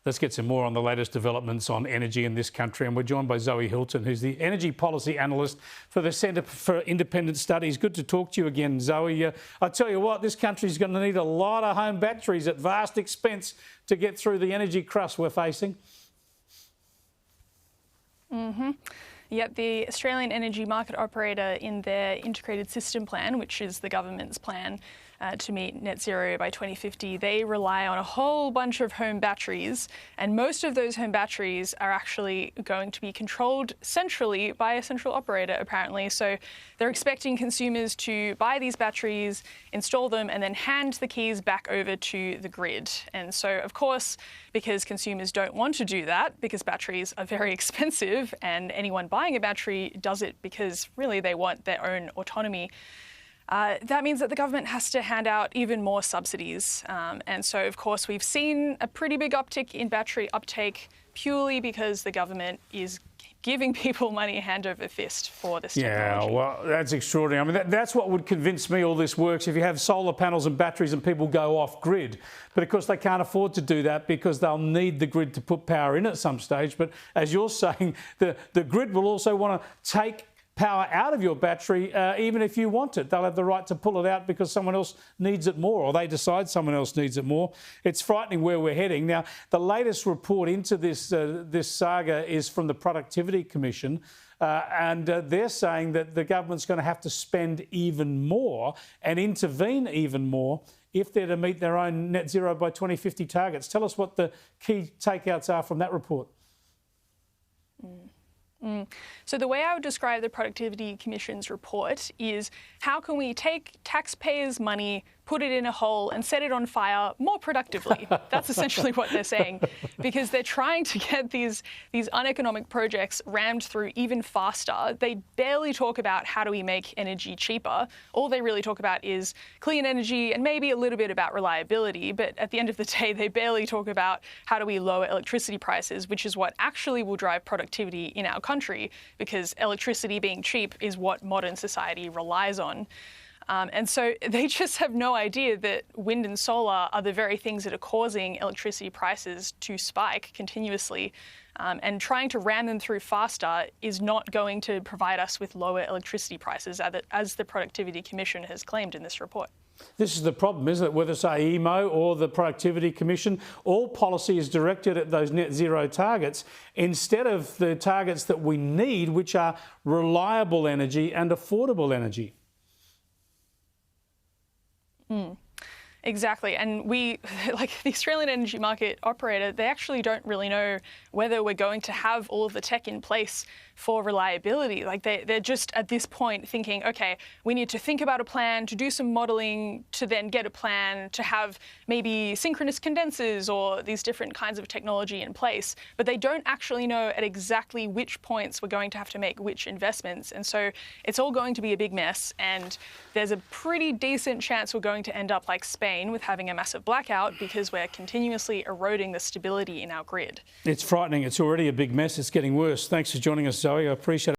Let's get some more on the latest developments on energy in this country. And we're joined by Zoe Hilton, who's the Energy Policy Analyst for the Centre for Independent Studies. Good to talk to you again, Zoe. I tell you what, this country's going to need a lot of home batteries at vast expense to get through the energy crust we're facing. Yep, the Australian Energy Market Operator, in their integrated system plan, which is the government's plan to meet net zero by 2050, they rely on a whole bunch of home batteries, and most of those home batteries are actually going to be controlled centrally by a central operator, apparently. So they're expecting consumers to buy these batteries, install them, and then hand the keys back over to the grid. And so, of course, because consumers don't want to do that, because batteries are very expensive, and anyone buying a battery does it because really they want their own autonomy, that means that the government has to hand out even more subsidies. And so, of course, we've seen a pretty big uptick in battery uptake purely because the government is giving people money hand over fist for this technology. Yeah, well, that's extraordinary. I mean, that's what would convince me all this works, if you have solar panels and batteries and people go off grid. But of course, they can't afford to do that because they'll need the grid to put power in at some stage. But as you're saying, the grid will also want to take power out of your battery, even if you want it. They'll have the right to pull it out because someone else needs it more, or they decide someone else needs it more. It's frightening where we're heading. Now, the latest report into this saga is from the Productivity Commission, and they're saying that the government's going to have to spend even more and intervene even more if they're to meet their own net zero by 2050 targets. Tell us what the key takeouts are from that report. So the way I would describe the Productivity Commission's report is, how can we take taxpayers' money, put it in a hole and set it on fire more productively? That's essentially what they're saying, because they're trying to get these uneconomic projects rammed through even faster. They barely talk about how do we make energy cheaper. All they really talk about is clean energy and maybe a little bit about reliability. But at the end of the day, they barely talk about how do we lower electricity prices, which is what actually will drive productivity in our country, because electricity being cheap is what modern society relies on. And so they just have no idea that wind and solar are the very things that are causing electricity prices to spike continuously. And trying to ram them through faster is not going to provide us with lower electricity prices, as the Productivity Commission has claimed in this report. This is the problem, isn't it? Whether, say, EMO or the Productivity Commission, all policy is directed at those net zero targets instead of the targets that we need, which are reliable energy and affordable energy. Exactly. And we, like the Australian Energy Market Operator, they actually don't really know whether we're going to have all of the tech in place for reliability. Like they're just at this point thinking, okay, we need to think about a plan, to do some modelling, to then get a plan, to have maybe synchronous condensers or these different kinds of technology in place. But they don't actually know at exactly which points we're going to have to make which investments. And so it's all going to be a big mess. And there's a pretty decent chance we're going to end up like Spain, with having a massive blackout because we're continuously eroding the stability in our grid. It's frightening. It's already a big mess. It's getting worse. Thanks for joining us, Zoe. I appreciate it.